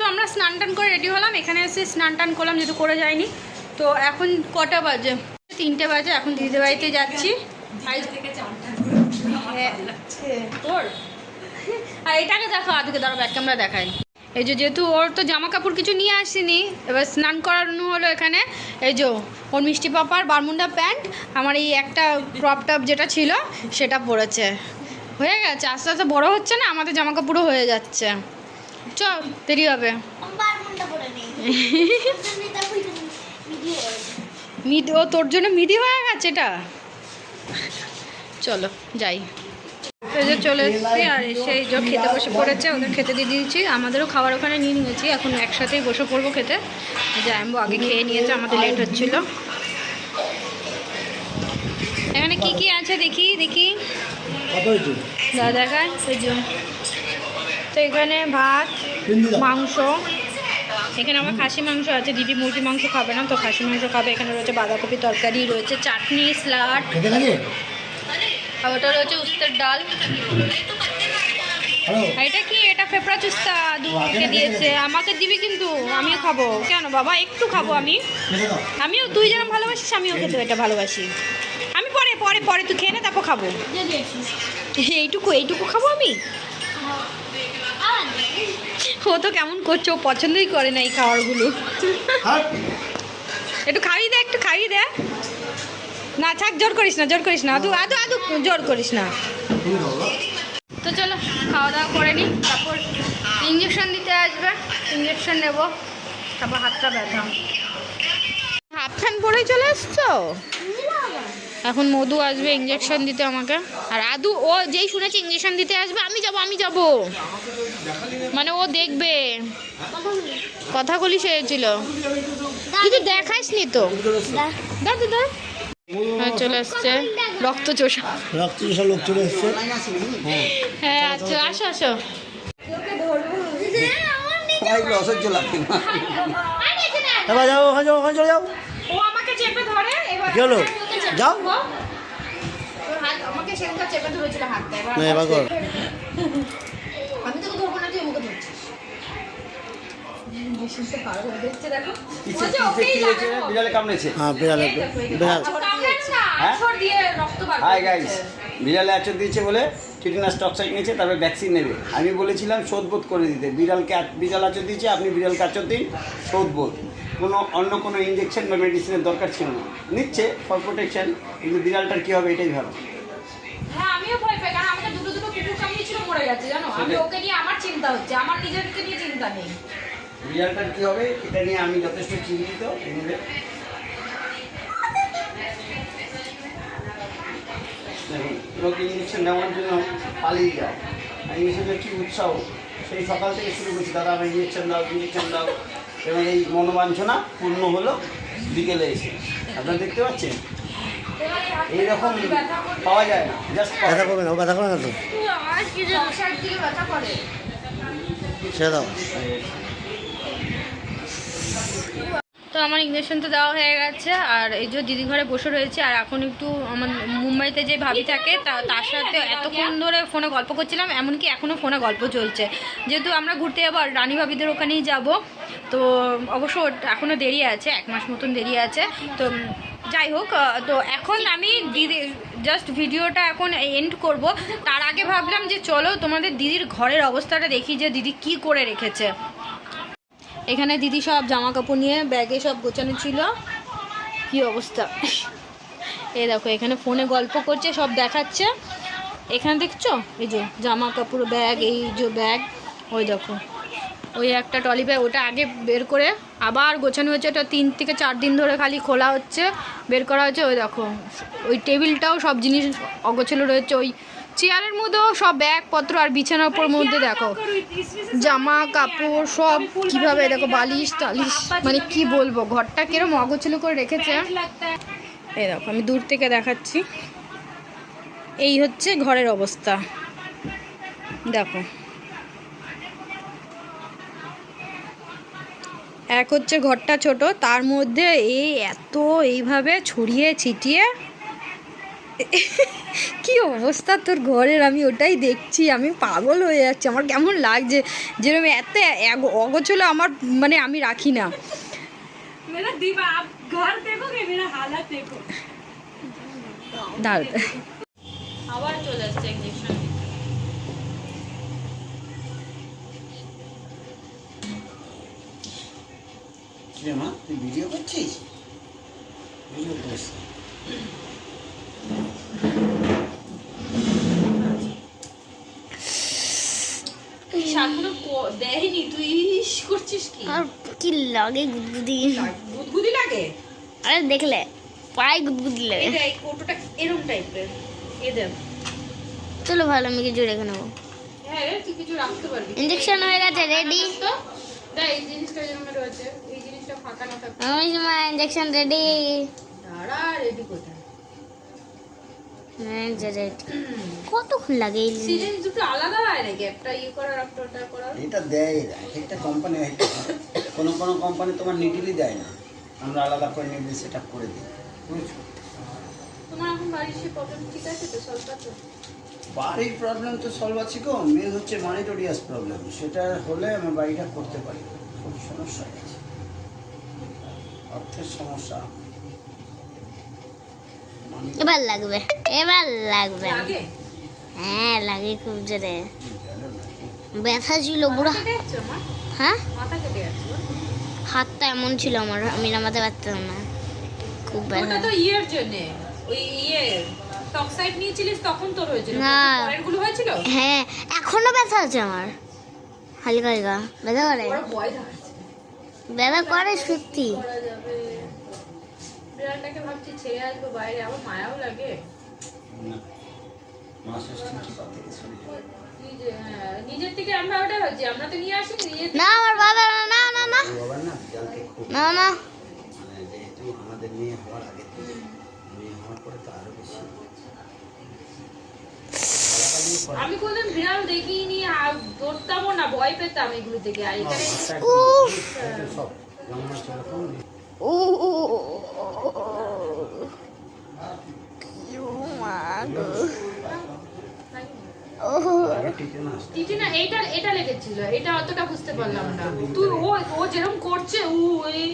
আমরা স্নান টান করে রেডি হলাম, এখানে এসে স্নান টান করলাম যেহেতু করে যায়নি। তো এখন কটা বাজে? 3টে বাজে। এখন দিদিদের বাড়িতে যাচ্ছি। তোর আর এটাকে দেখো, আদিকে ধরো ব্যাক ক্যামেরা দেখাই। এই যে যেহেতু ওর তো জামা কাপড় কিছু নিয়ে আসিনি, এবার স্নান করানো হলো এখানে। এই যে ওর মিষ্টি পাপার বারমুন্ডা প্যান্ট, আমার এই একটা ক্রপ টপ যেটা ছিল সেটা পরেছে। হয়ে গেছে, আস্তে আস্তে বড় হচ্ছে না, আমাদের জামা কাপড়ও হয়ে যাচ্ছে। চ দেরি হবে। মিড ও তোর জন্য মিডি হয়ে গেছে এটা। চলো যাই। এই যে চলে এসেছি, আর সেই যে খেতে বসে পড়েছে, ওদের খেতে দিয়ে দিয়েছি, আমাদেরও খাবার ওখানে নিয়ে নিয়েছি। এখন একসাথেই বসে পড়বো খেতে। যে আম্বু আগে খেয়ে নিয়েছে, আমাদের লেট হচ্ছিল। এখানে কি কি আছে দেখি দেখি দাদা দেখায়। তো এখানে ভাত, মাংস, এখানে আমার খাসি মাংস আছে, দিদি মুরগি মাংস খাবে না, তো খাসি মাংস খাবে। এখানে রয়েছে বাঁধাকপি তরকারি, রয়েছে চাটনি, স্যালাড, আর ওটা রয়েছে উস্তের ডাল। এটা কি? এটা ফেফড়া চুস্তা দুকে দিয়েছে, আমাকে দিবি কিন্তু আমিও খাবো। কেন বাবা? একটু খাবো আমিও। তুই যেরকম ভালোবাসিস আমিও খেতে এটা ভালোবাসি। আমি পরে পরে পরে তুই খেয়ে নে, তারপর খাবো। এইটুকু খাবো আমি। ও তো কেমন করছো, ও পছন্দই করে না এই খাবারগুলো। একটু খাইয়ে দে। না থাক, জোর করিস না, আদু জোর করিস না। তো চলো খাওয়া দাওয়া করে নিই, তারপর ইঞ্জেকশন দিতে আসবে, ইঞ্জেকশন নেব, তারপর হাতটা ব্যথা। হাফ প্যান্ট পরেই চলে এসছো? এখন মধু আসবে ইঞ্জেকশন দিতে আমাকে, আর আদু ও যেই শুনেছে ইঞ্জেকশন দিতে আসবে আমি যাব, মানে ও দেখবে। কথাগুলি সেছিল, কিছু দেখাসনি তো। দাদা হ্যাঁ চলে আসছে, রক্তচোষা লোক চলে এসছে। হ্যাঁ আচ্ছা, আসো। যাও। ও আমাকে চেপে ধরে, এবার কি হলো? যাও। আমাকে সেটা চেপে ধরেছিল হাতটা, এবার আমি তোকে ধরবো না, তুই আমাকে ধরছিস। বিড়ালে আচর দিয়েছে বলে টিটেনাস টক্সাইড নিয়েছে, তারপরে ভ্যাকসিন নেবে। আমি বলেছিলাম শোধবোধ করে দিতে, বিড়াল আচর দিয়েছে, আপনি বিড়ালকে আচর দিন, শোধবোধ। অন্য কোনো ইঞ্জেকশন বা মেডিসিনের দরকার ছিল না, নিচ্ছে ফর প্রোটেকশন। কিন্তু বিড়ালটার কী হবে এটাই ভালো। হ্যাঁ আমিও ভয় পাই, কারণ আমাকে দুটো কুকুর কামড়িয়েছিল, মরে গেছে জানো। আমি ওকে নিয়ে আমার চিন্তা হচ্ছে, আমার নিজেকে নিয়ে চিন্তা নেই। বিড়ালটার কী হবে এটা নিয়ে আমি যথেষ্ট চিন্তিত। লোক ইঞ্জেকশন নেওয়ার জন্য পালিয়ে যায়, ইঞ্জেকশনের কী উৎসাহ! সেই সকাল থেকে শুরু করছি, দাদা আমার ইঞ্জেকশন দাও। এবং এই মনোবাঞ্ছনা পূর্ণ হলো বিকেলে এসে। আপনারা দেখতে পাচ্ছেন এইরকম পাওয়া যায় না। জাস্ট ব্যথা করবে না, ব্যথা করে না তো ছেড়ে দাও। তো আমার ইঞ্জেকশন তো দেওয়া হয়ে গেছে, আর এই যে দিদি ঘরে বসে রয়েছে। আর এখন একটু আমার মুম্বাইতে যে ভাবি থাকে তার সাথে এতক্ষণ ধরে ফোনে গল্প করছিলাম, এমনকি এখনও ফোনে গল্প চলছে। যেহেতু আমরা ঘুরতে যাবো, আর রানী ভাবিদের ওখানেই যাব, তো অবশ্য এখনও দেরি আছে, 1 মাস মতন দেরি আছে। তো যাই হোক, তো এখন আমি দিদি জাস্ট ভিডিওটা এখন এন্ড করব। তার আগে ভাবলাম যে চলো তোমাদের দিদির ঘরের অবস্থাটা দেখি, যে দিদি কি করে রেখেছে। এখানে দিদি সব জামা কাপড় নিয়ে ব্যাগে সব গোছানো ছিল, কি অবস্থা। এই দেখো এখানে ফোনে গল্প করছে, সব দেখাচ্ছে। এখানে দেখছো এই যে জামা কাপড় ব্যাগ, এই যে ব্যাগ, ওই দেখো ওই একটা ট্রলি ব্যাগ, ওটা আগে বের করে আবার গোছানো হচ্ছে। ওটা 3 থেকে 4 দিন ধরে খালি খোলা হচ্ছে, বের করা হচ্ছে। ওই দেখো ওই টেবিলটাও সব জিনিস অগোছালো রয়েছে, ওই চেয়ারের মধ্যেও সব ব্যাগপত্র, আর বিছানার উপর মধ্যে দেখো জামা কাপড় সব কিভাবে, দেখো বালিশ টালিশ, মানে কি বলবো ঘরটা কিরম অগোছালো করে রেখেছে। এই দেখো আমি দূর থেকে দেখাচ্ছি, এই হচ্ছে ঘরের অবস্থা। দেখো এক হচ্ছে ঘরটা ছোট, তার মধ্যে এইভাবে ছড়িয়ে ছিটিয়ে কি অবস্থা তোর ঘরের, আমি ওটাই দেখছি, আমি পাগল হয়ে যাচ্ছি। আমার কেমন লাগছে, যেরকম এত অগোছলো আমার, মানে আমি রাখি না। मेरा दीवा आप घर देखोगे मेरा हालत देखो দাঁড় আবার চলে আসছে ইনজেকশন কিরে মা, তুই ভিডিও করছিস? ভিডিও করিস? শাকগুলো দেয়নি তুই ইস করছিস কি আর কি লাগে গুদগুদি, গুদগুদি লাগে আরে দেখলে পায়ে গুদগুদি লাগে। এটা এই কোটোটা এরকম টাইপের এ দেব চলো ভালো, আমি কিছু রেখে নেবো। হ্যাঁ রে তুই কিছু রাখতে পারবি ইঞ্জেকশন হয়ে গেছে, রেডি। তো দেখ এই জিনিসটা যেরকম রয়েছে এই জিনিসটা ফাঁকা না থাকবে আমি সময় ইঞ্জেকশন রেডি। দাঁড়া রেডি কোথায় কতক্ষণ লাগে এই সিরিঞ্জ দুটো আলাদা হয় নাকি একটা ইয়ে করার একটা ওটা করার এটা দেয় এরা, একটা কোম্পানি, কোনো কোনো কোম্পানি তোমার নিডিলই দেয় না, আমরা আলাদা করে নিডিল সেট আপ করে দিই, বুঝছো? তোমার এখন বাড়ির সে প্রবলেম ঠিক আছে তো সলভ আছে বাড়ির প্রবলেম তো সলভ আছে গো, মেন হচ্ছে মানিটোরিয়াস প্রবলেম, সেটা হলে আমি বাড়িটা করতে পারি, খুব সমস্যা আছে, অর্থের সমস্যা। এবার লাগবে, এবার লাগবে। আগে হ্যাঁ লাগে খুব জোরে, ব্যথা ছিল বুড়া। কেটে যাচ্ছে আমার হ্যাঁ মাথা কেটে যাচ্ছে হাতটা এমন ছিল আমার, আমি নামাতে পারতাম না, খুব ওটা ব্যথা। তো ইয়ের জন্য ওই ইয়ে টক্সাইড নিয়েছিলিস তখন তোর হয়েছিল না। পরের গুলো হয়েছিল হ্যাঁ এখনো ব্যথা আছে আমার, হালকা হালকা ব্যথা করে, ওরা ভয় দেখাচ্ছে ব্যথা করে সত্যি। করা যাবে বিড়ালটাকে ভাবছি ছেড়ে আসবো বাইরে, আমার মায়াও লাগে না, মাসের কি পাতে শুনি নিজের থেকে আমরা ওটা হচ্ছে আমরা তো নিয়ে আসি নিজের না আমার বাবা, না না না বাবা না বিড়ালকে খুব, না না, মানে যেহেতু আমাদের মেয়ে হওয়ার আগে থেকে, মেয়ে হওয়ার পরে তো আরো বেশি আমি কোনদিন বিড়াল দেখিনি আর ধরতামও না, ভয় পেতাম এগুলো থেকে। আর এখানে সব রান্না সেরকম ও মা গো, ও আগে টিকে না আসতো। টিটি না এটা এটা লেগেছিল, এটা অতটা বুঝতে পারলাম না। তুই ও ও যেরকম করছে ও এই